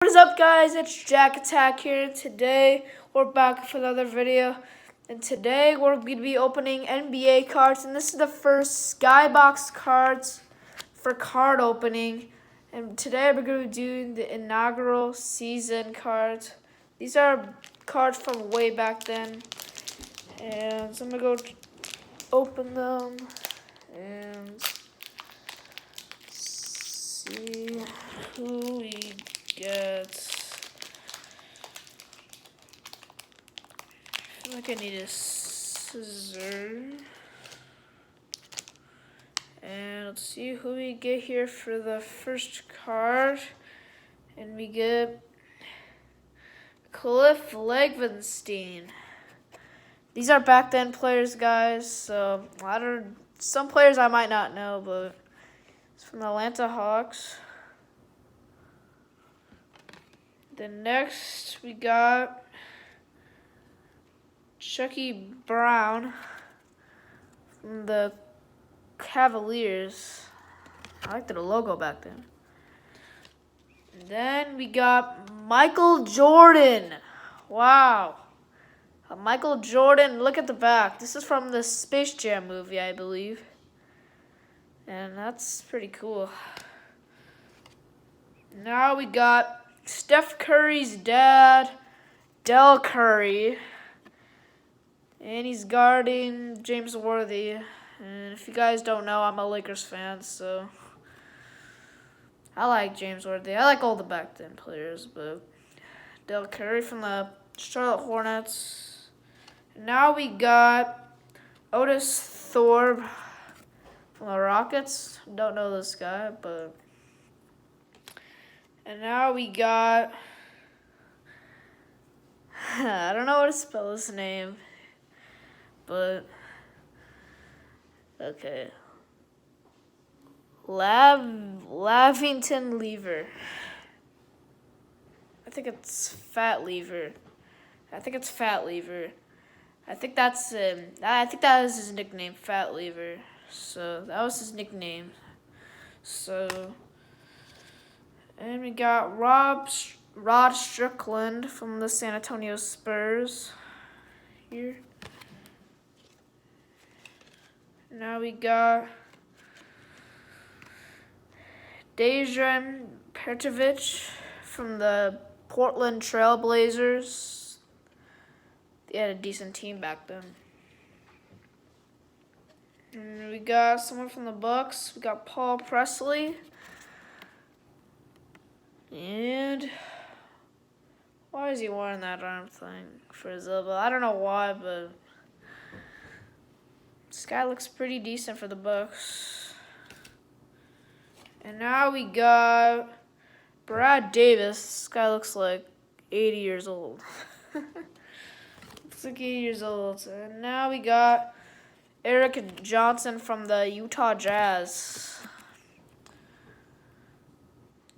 What is up, guys? It's Jack Attack here. Today we're back with another video, and today we're going to be opening NBA cards, and this is the first Skybox cards for card opening. And today we're going to be doing the inaugural season cards. These are cards from way back then, and so I'm going to go open them and see who we get. I feel like I need a scissor. And let's see who we get here for the first card. And we get Cliff Levenstein. These are back then players, guys. So some players I might not know, but it's from the Atlanta Hawks. Then next we got Chucky Brown from the Cavaliers. I liked the logo back then. And then we got Michael Jordan. Wow. Michael Jordan, look at the back. This is from the Space Jam movie, I believe. And that's pretty cool. Now we got Steph Curry's dad, Del Curry. And he's guarding James Worthy. And if you guys don't know, I'm a Lakers fan, so I like James Worthy. I like all the back then players, but Del Curry from the Charlotte Hornets. And now we got Otis Thorpe from the Rockets. Don't know this guy, but... And now we got... I don't know how to spell his name, but... Okay. Lavington Lever. I think it's Fat Lever. I think that's I think that was his nickname, Fat Lever. So that was his nickname. So, and we got Rod Strickland from the San Antonio Spurs here. Now we got Dejan Petrovic from the Portland Trail Blazers. They had a decent team back then. And we got someone from the Bucks. We got Paul Presley. And why is he wearing that arm thing for his elbow? I don't know why, but this guy looks pretty decent for the Bucks. And now we got Brad Davis. This guy looks like 80 years old. Looks like 80 years old. And now we got Eric Johnson from the Utah Jazz.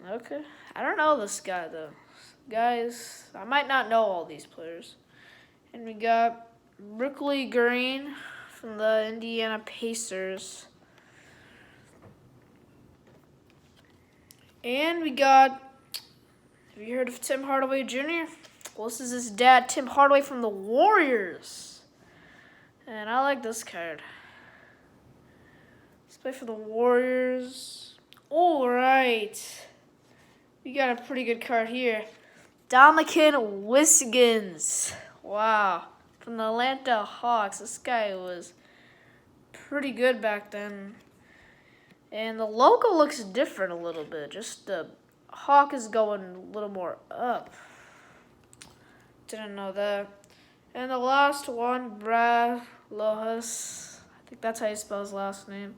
Okay. I don't know this guy, though. Guys, I might not know all these players. And we got Brickley Green from the Indiana Pacers. And we got, have you heard of Tim Hardaway Jr.? Well, this is his dad, Tim Hardaway from the Warriors. And I like this card. Let's play for the Warriors. All right. We got a pretty good card here. Dominican Wiggins. Wow. From the Atlanta Hawks. This guy was pretty good back then. And the logo looks different a little bit. Just the Hawk is going a little more up. Didn't know that. And the last one, Brad Lojas. I think that's how you spell his last name.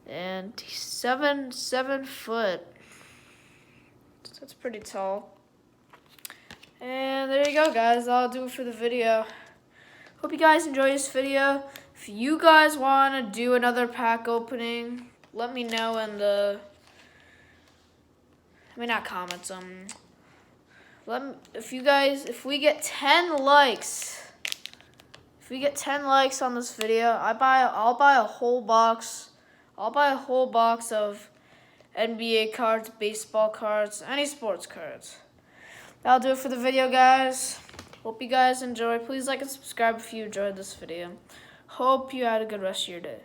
And he's 7 foot. So that's pretty tall. And there you go, guys. That'll do it for the video. Hope you guys enjoy this video. If you guys want to do another pack opening, let me know in the... I mean, not comments. If we get 10 likes, on this video, I'll buy a whole box. I'll buy a whole box of NBA cards, baseball cards, any sports cards. That'll do it for the video, guys. Hope you guys enjoyed. Please like and subscribe if you enjoyed this video. Hope you had a good rest of your day.